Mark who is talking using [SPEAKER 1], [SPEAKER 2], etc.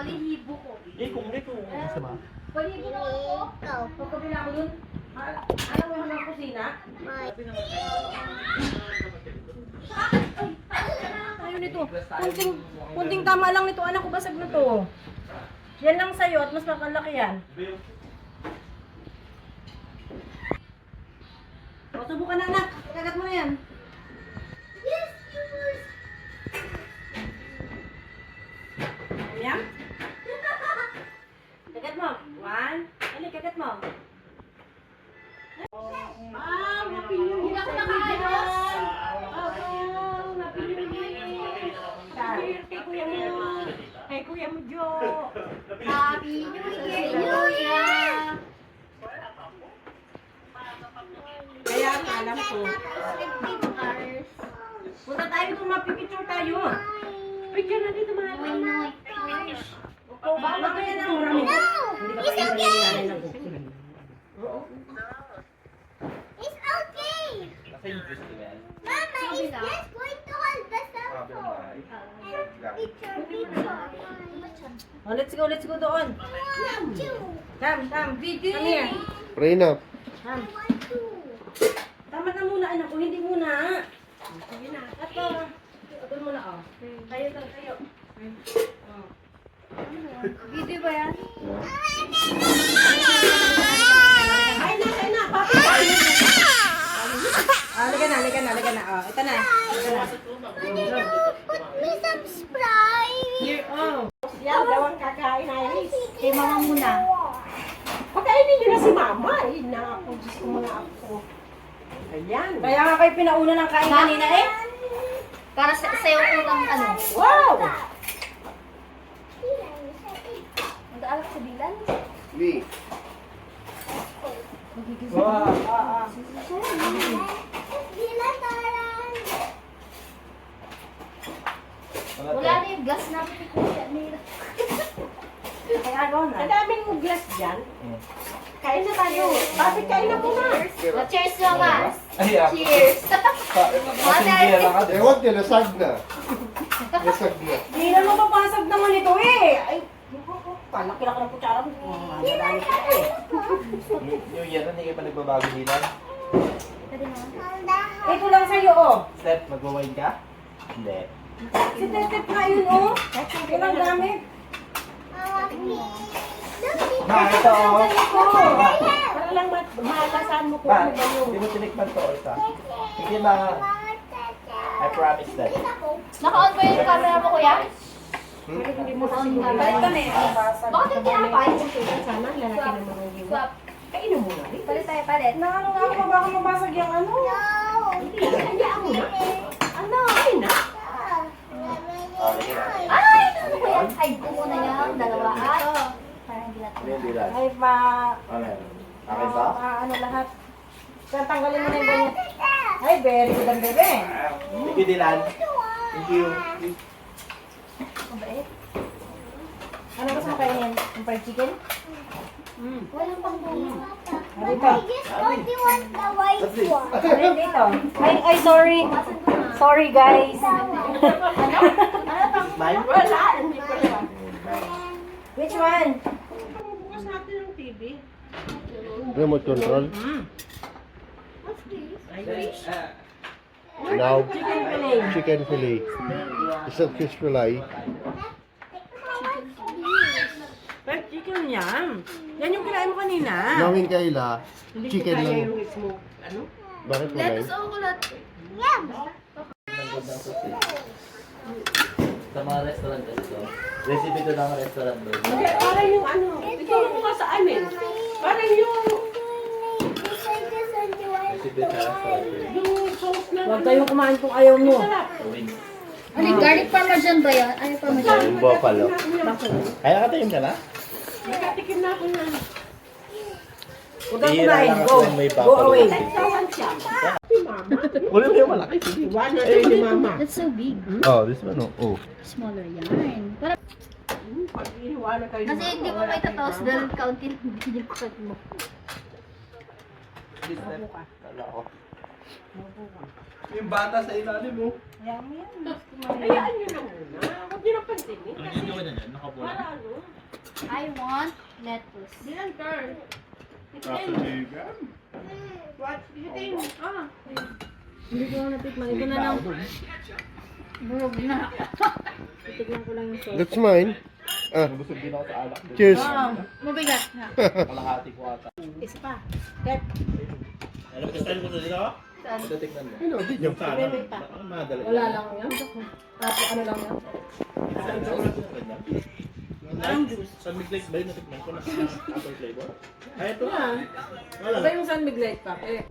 [SPEAKER 1] Balihibo ko.
[SPEAKER 2] Kung dito. Isa ba?
[SPEAKER 1] Balihibo na ako. Pagkabila ko dun. Alam mo yung hanggang kusina? Tayo nito. Kunting tama lang nito. Anak ko basag na to. Yan lang sa'yo at mas makalaki yan. O, subukan na anak. Kagat mo na yan. Yan? Kagat mo. One. Ano, kagat mo. Happy New Year! Hindi ako nakaayos! Happy New Year! Kay Kuya mo! Kay Kuya mo, Jo! Happy New Year! Kaya alam ko. Punta tayo kung mapipicture tayo. Picture na dito mga ba? Mamaya na ang marami.
[SPEAKER 3] It's okay! It's okay! Mama, is just going to hold the cell phone. Picture.
[SPEAKER 1] Oh, let's go doon. Come, video. Come here.
[SPEAKER 4] Rain up.
[SPEAKER 1] Come. Tama na muna, anak ko. Hindi muna. Sige na. Ito. Ito muna, oh. Tayo. Oh. Video ba yan? Ay na. Papa. Halika na. Oh, ito na.
[SPEAKER 3] Put me some Sprite.
[SPEAKER 1] Here, oh. Yan, gawang kakain na yan.
[SPEAKER 3] Kay mama muna.
[SPEAKER 1] Pakainin nyo na si mama. Ay, naku, Diyos ko mga ako. Ayan. Kaya nga kayo pinauna ng kain kanina eh.
[SPEAKER 3] Para sa'yo ulang ano.
[SPEAKER 1] Wow!
[SPEAKER 3] Mag-aalak sa bilan.
[SPEAKER 4] Me.
[SPEAKER 2] Wow.
[SPEAKER 3] Bilan taran. Wala na yung gas natin ni Kuya Nira.
[SPEAKER 1] Kaya gawin na. Ang daming glass dyan. Kain na tayo. Bakit kain na muna?
[SPEAKER 3] Cheers naman.
[SPEAKER 2] Ay, ako.
[SPEAKER 3] Cheers.
[SPEAKER 2] Pasinggira lang ka.
[SPEAKER 4] Ewan niya, nasag na. Nasag na.
[SPEAKER 1] Hindi na mapapasag naman ito eh. Ay, palaki-laki ng kutsara mo. Madami ka eh.
[SPEAKER 2] New Year na, hindi kayo pa nagbabago hilan?
[SPEAKER 1] Ito lang sa'yo oh.
[SPEAKER 2] Step, magwawain ka? Hindi.
[SPEAKER 1] Si Tetep nga yun oh. Ito lang gamit.
[SPEAKER 2] Ito, oh.
[SPEAKER 1] Para lang malasan mo kung
[SPEAKER 2] Ba,
[SPEAKER 1] ano ba yung...
[SPEAKER 2] hindi mo tinikman to, isa. Hindi mga, I promise that.
[SPEAKER 3] Naka-on ba yung camera mo, Kuya?
[SPEAKER 1] Hindi mo na siguro. Balik ka na eh.
[SPEAKER 3] Bakit yung tinapay?
[SPEAKER 1] Sana lalaki naman ang yung...
[SPEAKER 3] Swap.
[SPEAKER 1] Kainin mo na rin.
[SPEAKER 3] Palit tayo, palit.
[SPEAKER 1] Na ano nga ako, baka mabasag yung ano. Hindi ako na. Ano? Ay na.
[SPEAKER 3] Ay, ano ko yan? Ay, buo na yan. Dalawa. Ay, parang hindi natin.
[SPEAKER 2] Hindi lang.
[SPEAKER 1] Ay pa...
[SPEAKER 2] Ano yan? Akin ba?
[SPEAKER 1] ano lahat. Kaya tanggalin mo na yung ganyan. Ay, very good ang bebe.
[SPEAKER 2] Thank you, Dylan. Thank you.
[SPEAKER 1] Mabait. Ano gusto mo kainin? Yung fried chicken?
[SPEAKER 3] Walang pang buo.
[SPEAKER 1] Dito.
[SPEAKER 3] Only want the white
[SPEAKER 2] That's it.
[SPEAKER 3] one.
[SPEAKER 1] Ay, dito. Ay, sorry. Sorry, guys.
[SPEAKER 2] Mine?
[SPEAKER 1] Wala. Hindi pa siya. Which one?
[SPEAKER 4] Remote control.
[SPEAKER 3] What's this?
[SPEAKER 4] Now,
[SPEAKER 1] Chicken fillet.
[SPEAKER 4] chicken fillet. Is that fish fillet?
[SPEAKER 1] Fried chicken yan. Yan yung kinain mo kanina.
[SPEAKER 4] Nawin Kayla, chicken lang.
[SPEAKER 1] Ano?
[SPEAKER 4] Bakit fillet?
[SPEAKER 3] Yum.
[SPEAKER 2] Sa mga restaurant kasi to. Recipe to ng restaurant doon.
[SPEAKER 1] Hindi, parang yung ano. Ito mo sa amin. Parang yung...
[SPEAKER 2] Recipe sa restaurant doon.
[SPEAKER 1] Yung sauce na... Huwag kayong kumain kung ayaw mo.
[SPEAKER 2] Wings.
[SPEAKER 3] Ano, garlic parmesan ba yan? Ano parmesan?
[SPEAKER 2] Yung buffalo. Kaya katayin ka na?
[SPEAKER 1] Nakatikim na ako na. Huwag kang
[SPEAKER 2] Bihira
[SPEAKER 1] kumain.
[SPEAKER 2] lang
[SPEAKER 1] Go.
[SPEAKER 2] ako may
[SPEAKER 1] Go
[SPEAKER 2] buffalo.
[SPEAKER 1] away.
[SPEAKER 2] Wala mo yung malaki. Sige.
[SPEAKER 1] ni mama.
[SPEAKER 3] That's so big.
[SPEAKER 4] Oh, this one. Oh.
[SPEAKER 3] Smaller yan. Para, kasi hindi mo may tataos dahil kaunti lang din yung cut mo.
[SPEAKER 2] Kala ko.
[SPEAKER 5] Yung bata sa ilalim mo.
[SPEAKER 1] Kaya mo yan.
[SPEAKER 6] Hayaan nyo na muna. Huwag nyo nang pansinin.
[SPEAKER 5] Ang gagawin na yan, nakabuhay.
[SPEAKER 6] Para ano?
[SPEAKER 3] I want lettuce.
[SPEAKER 6] Bilang girl.
[SPEAKER 5] Kaso chicken.
[SPEAKER 6] Watch. Bitin. Ah.
[SPEAKER 1] Hindi ko na natikman. Ito na lang.
[SPEAKER 3] Burog na.
[SPEAKER 1] Titignan ko lang yung sauce.
[SPEAKER 4] That's mine. Ah,
[SPEAKER 5] Nabusog din ako sa alak.
[SPEAKER 4] cheers.
[SPEAKER 1] Mabigat na.
[SPEAKER 5] Kalahati ko ata.
[SPEAKER 1] Isa pa. Dep.
[SPEAKER 5] Alam mo, style mo sa dito? Tignan mo.
[SPEAKER 4] Ano, video.
[SPEAKER 1] Wait pa.
[SPEAKER 5] Madali.
[SPEAKER 1] Wala lang yan. Tapos ano lang yan. Parang juice.
[SPEAKER 5] San Miguel ba yun natikman ko na apple flavor? Ay, ito.
[SPEAKER 1] Yan.
[SPEAKER 5] Wala.
[SPEAKER 1] Iba yung San Miguel pa. Eh.